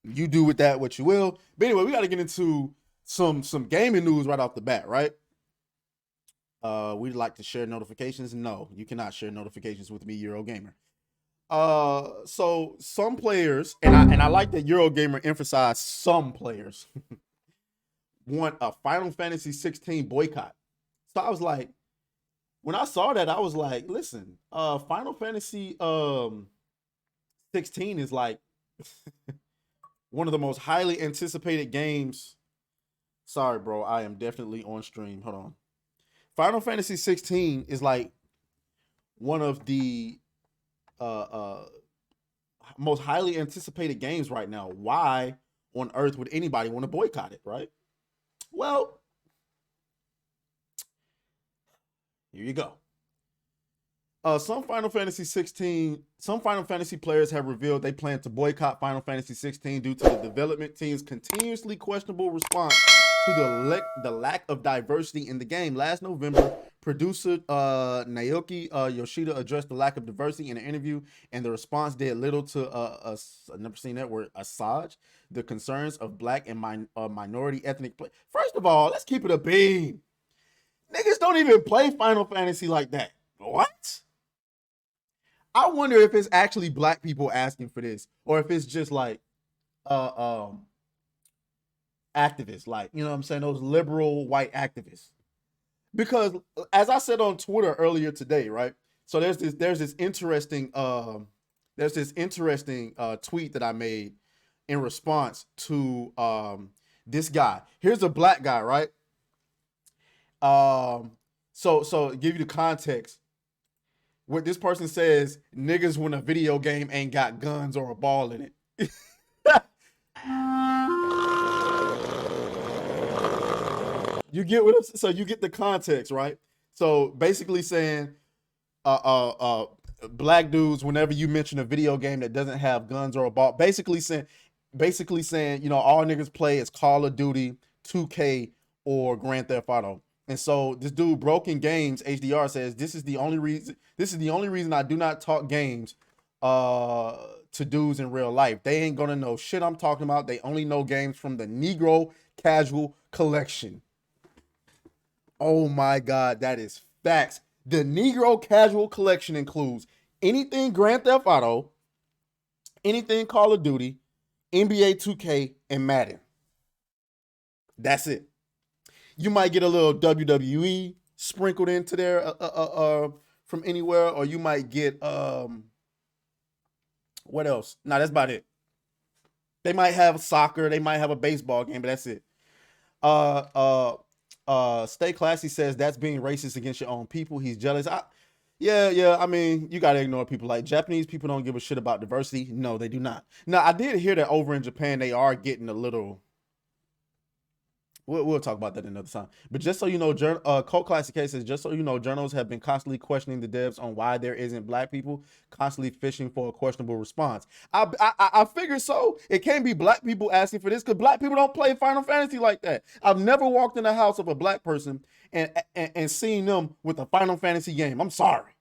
You do with that what you will. But anyway, we got to get into some gaming news right off the bat, right? We'd like to share notifications. No, you cannot share notifications with me, Eurogamer. So some players, and I like that Eurogamer emphasized some players want a Final Fantasy 16 boycott. So I was like, when I saw that, I was like, listen, Final Fantasy 16 is like one of the most highly anticipated games. Sorry, bro, I am definitely on stream. Hold on. Final Fantasy 16 is like one of the uh, uh, most highly anticipated games right now. Why on earth would anybody want to boycott it, right? Well, here you go. Some Final Fantasy players have revealed they plan to boycott Final Fantasy 16 due to the development team's continuously questionable response to the lack of diversity in the game. Last November, producer Naoki Yoshida addressed the lack of diversity in an interview, and the response did little to I've never seen that word, assuage the concerns of black and minority ethnic play. First of all, let's keep it a bean. Niggas don't even play Final Fantasy like that. What? I wonder if it's actually black people asking for this, or if it's just like uh um activists, like, you know what I'm saying, those liberal white activists. Because as I said on Twitter earlier today, right? So there's this interesting tweet that I made in response to this guy. Here's a black guy, right? So give you the context. What this person says, niggas when a video game ain't got guns or a ball in it. You get what I'm, so you get the context, right? So basically saying black dudes, whenever you mention a video game that doesn't have guns or a ball, basically saying, all niggas play is Call of Duty, 2K, or Grand Theft Auto. And so this dude, Broken Games HDR, says this is the only reason I do not talk games to dudes in real life. They ain't gonna know shit I'm talking about. They only know games from the Negro Casual Collection. Oh my God, that is facts. The Negro Casual Collection includes anything Grand Theft Auto, anything Call of Duty, NBA 2K, and Madden. That's it. You might get a little WWE sprinkled into there from anywhere, or you might get what else? No, that's about it. They might have soccer, they might have a baseball game, but that's it. Uh uh Stay Classy says that's being racist against your own people. He's jealous. Yeah. I mean, you gotta ignore people. Like, Japanese people don't give a shit about diversity. No, they do not. Now, I did hear that over in Japan they are getting a little. We'll talk about that another time. But just so you know, Cult Classic Case says, just so you know, journals have been constantly questioning the devs on why there isn't black people, constantly fishing for a questionable response. I figured so. It can't be black people asking for this because black people don't play Final Fantasy like that. I've never walked in the house of a black person and seen them with a Final Fantasy game. I'm sorry.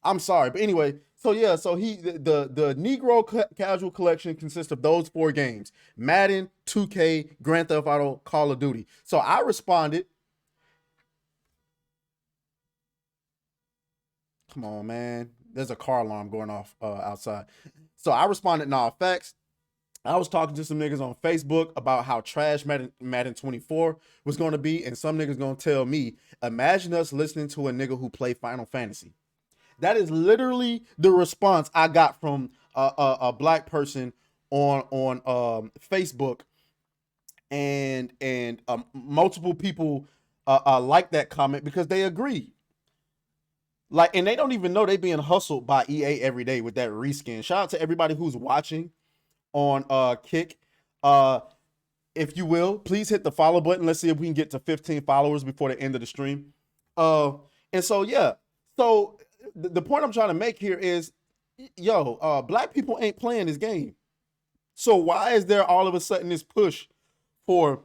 But anyway, so yeah, so the Negro Casual Collection consists of those four games: Madden, 2K, Grand Theft Auto, Call of Duty. So I responded, "Come on, man, there's a car alarm going off outside." So I responded, "Nah, facts." I was talking to some niggas on Facebook about how trash Madden 24 was going to be, and some niggas going to tell me, "Imagine us listening to a nigga who play Final Fantasy." That is literally the response I got from a black person on Facebook, and multiple people like that comment because they agree. Like, and they don't even know they being hustled by EA every day with that reskin. Shout out to everybody who's watching on Kick. Uh, if you will, please hit the follow button. Let's see if we can get to 15 followers before the end of the stream. Uh, and so yeah, so the point I'm trying to make here is, black people ain't playing this game. So why is there all of a sudden this push for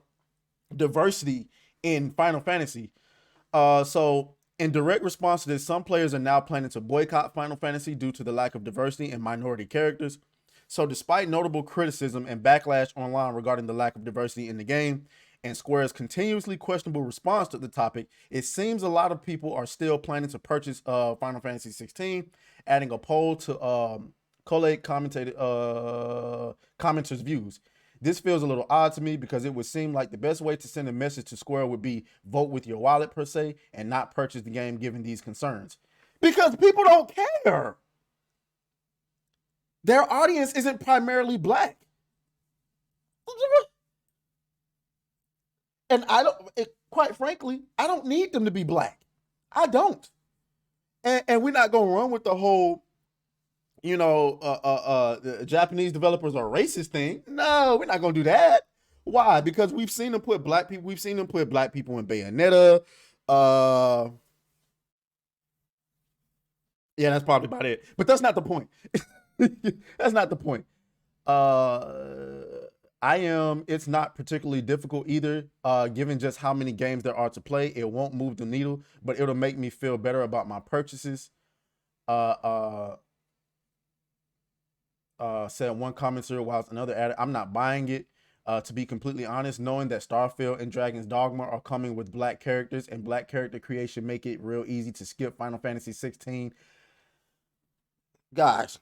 diversity in Final Fantasy? So in direct response to this, some players are now planning to boycott Final Fantasy due to the lack of diversity and minority characters. So despite notable criticism and backlash online regarding the lack of diversity in the game and Square's continuously questionable response to the topic, it seems a lot of people are still planning to purchase Final Fantasy 16, adding a poll to collate commenters' views. This feels a little odd to me because it would seem like the best way to send a message to Square would be vote with your wallet per se and not purchase the game given these concerns. Because people don't care. Their audience isn't primarily black. And quite frankly, I don't need them to be black. I don't. And we're not going to run with the whole, the Japanese developers are racist thing. No, we're not going to do that. Why? Because we've seen them put black people in Bayonetta. Yeah, that's probably about it. But that's not the point. That's not the point. It's not particularly difficult either, given just how many games there are to play. It won't move the needle, but it'll make me feel better about my purchases. Said one commenter, whilst another added, I'm not buying it. To be completely honest, knowing that Starfield and Dragon's Dogma are coming with black characters and black character creation make it real easy to skip Final Fantasy 16. Guys,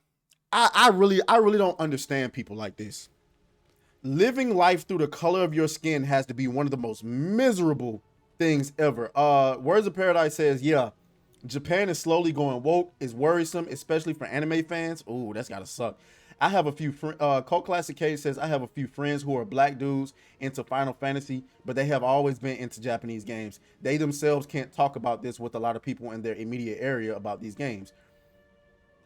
I really don't understand people like this. Living life through the color of your skin has to be one of the most miserable things ever. Words of Paradise says, yeah, Japan is slowly going woke. Is worrisome, especially for anime fans. Ooh, that's gotta suck. I have a few Cult Classic K says, I have a few friends who are black dudes into Final Fantasy, but they have always been into Japanese games. They themselves can't talk about this with a lot of people in their immediate area about these games.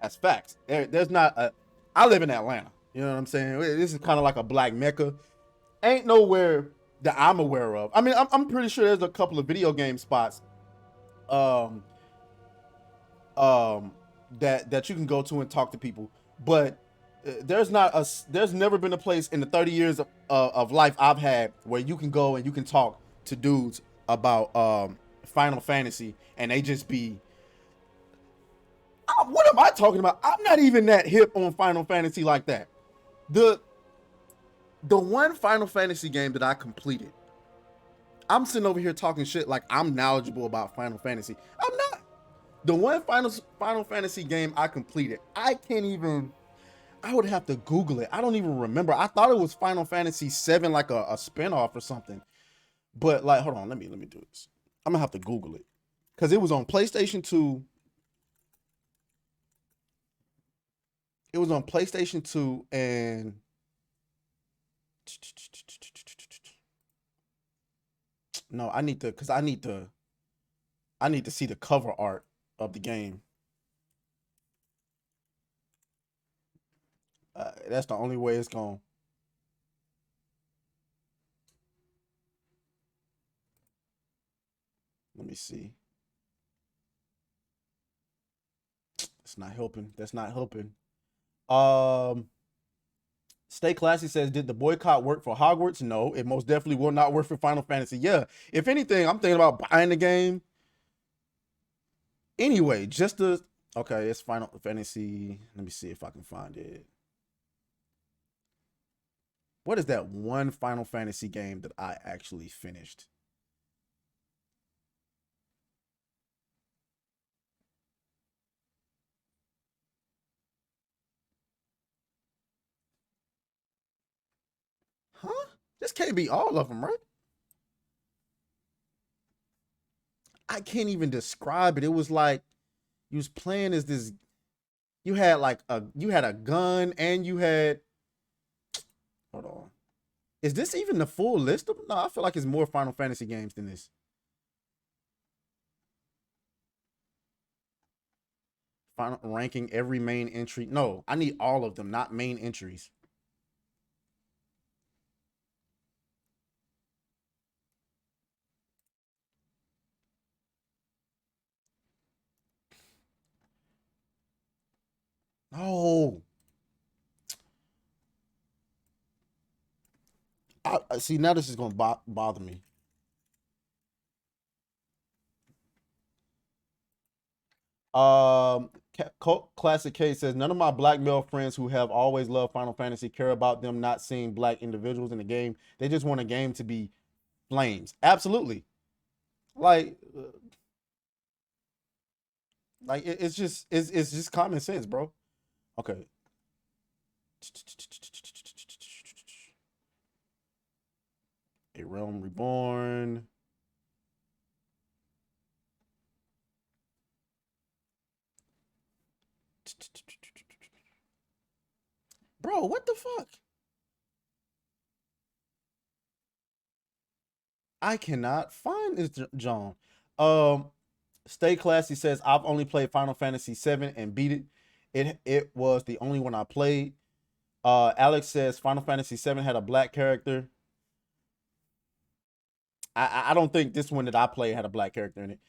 That's facts. There's not I live in Atlanta. You know what I'm saying? This is kind of like a black mecca. Ain't nowhere that I'm aware of. I mean, I'm pretty sure there's a couple of video game spots that you can go to and talk to people, but there's never been a place in the 30 years of life I've had where you can go and you can talk to dudes about Final Fantasy and they just be, what am I talking about? I'm not even that hip on Final Fantasy like that. The one Final Fantasy game that I completed, I'm sitting over here talking shit like I'm knowledgeable about Final Fantasy. I'm not. The one Final Fantasy game I completed, I would have to Google it. I don't even remember. I thought it was Final Fantasy 7, like a spinoff or something. But like, hold on, let me do this. I'm gonna have to Google it. Because it was on PlayStation 2. It was on PlayStation 2 and no, I need to see the cover art of the game. That's the only way it's going. Let me see. It's not helping. That's not helping. Stay Classy says, did the boycott work for Hogwarts? No, it most definitely will not work for Final Fantasy. Yeah, if anything, I'm thinking about buying the game. Anyway, okay, it's Final Fantasy. Let me see if I can find it. What is that one Final Fantasy game that I actually finished? Huh? This can't be all of them, right? I can't even describe it. It was like you was playing as this. You had a gun and you had. Hold on. Is this even the full list of them? No, I feel like it's more Final Fantasy games than this. Final ranking every main entry. No, I need all of them, not main entries. No. I see, now this is going to bother me. Cult Classic K says, none of my black male friends who have always loved Final Fantasy care about them not seeing black individuals in the game. They just want a game to be flames. Absolutely. Like it's just common sense, bro. Okay. A Realm Reborn. Bro, what the fuck? I cannot find this John. Stay Classy says, I've only played Final Fantasy 7 and beat it. It was the only one I played. Alex says Final Fantasy 7 had a black character. I don't think this one that I played had a black character in it.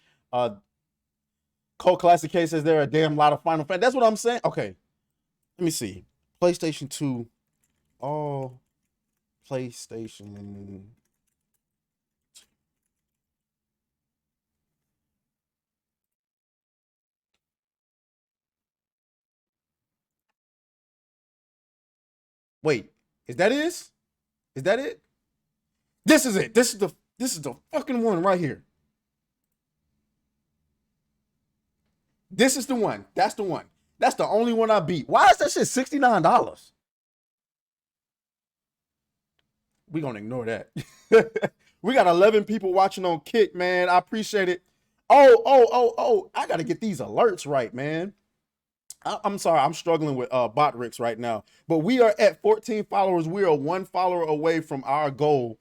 Cole Classic K says there are a damn lot of Final Fantasy. That's what I'm saying. Okay. Let me see. PlayStation 2. All PlayStation. Wait, is that it? Is that it? This is it. This is the fucking one right here. This is the one. That's the one. That's the only one I beat. Why is that shit $69? We gonna ignore that. We got 11 people watching on Kick, man. I appreciate it. Oh. I gotta get these alerts right, man. I'm sorry, I'm struggling with Botrix right now. But we are at 14 followers. We are 1 follower away from our goal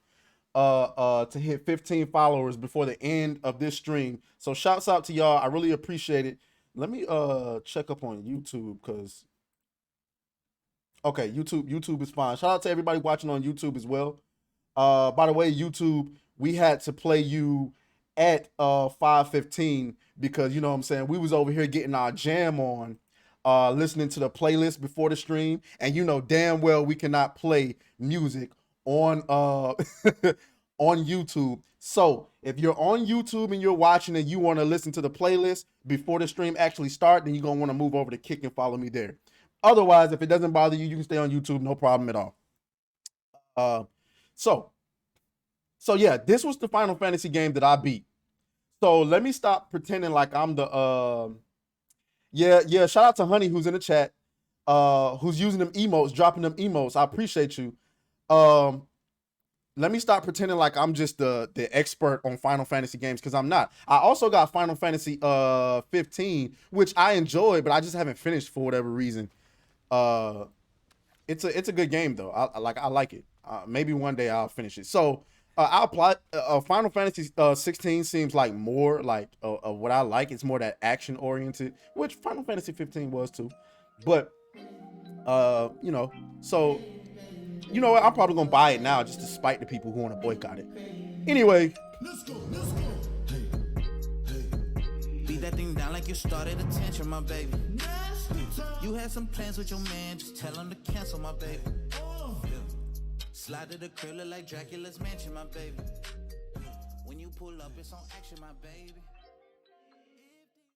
to hit 15 followers before the end of this stream. So shouts out to y'all. I really appreciate it. Let me check up on YouTube because okay, YouTube is fine. Shout out to everybody watching on YouTube as well. By the way, YouTube, we had to play you at 5:15 because you know what I'm saying, we was over here getting our jam on, listening to the playlist before the stream, and you know damn well we cannot play music on on YouTube. So if you're on YouTube and you're watching and you want to listen to the playlist before the stream actually start, then you're gonna want to move over to Kick and follow me there. Otherwise, if it doesn't bother you, you can stay on YouTube, no problem at all. So yeah, this was the Final Fantasy game that I beat. So let me stop pretending like I'm the yeah, shout out to Honey who's in the chat, who's using them emotes, dropping them emotes. I appreciate you. Let me stop pretending like I'm just the expert on Final Fantasy games, because I'm not. I also got Final Fantasy 15, which I enjoyed, but I just haven't finished for whatever reason. It's a good game though. I like it. Maybe one day I'll finish it. So I'll apply. Final Fantasy 16 seems like more like what I like. It's more that action oriented, which Final Fantasy 15 was too. But you know, so you know what? I'm probably gonna buy it now just to spite the people who want to boycott it. Anyway. Let's go. Beat that thing down like you started attention, my baby. You had some plans with your man, just tell him to cancel, my baby. Slide to the crib like Dracula's mansion, my baby. When you pull up, it's on action, my baby.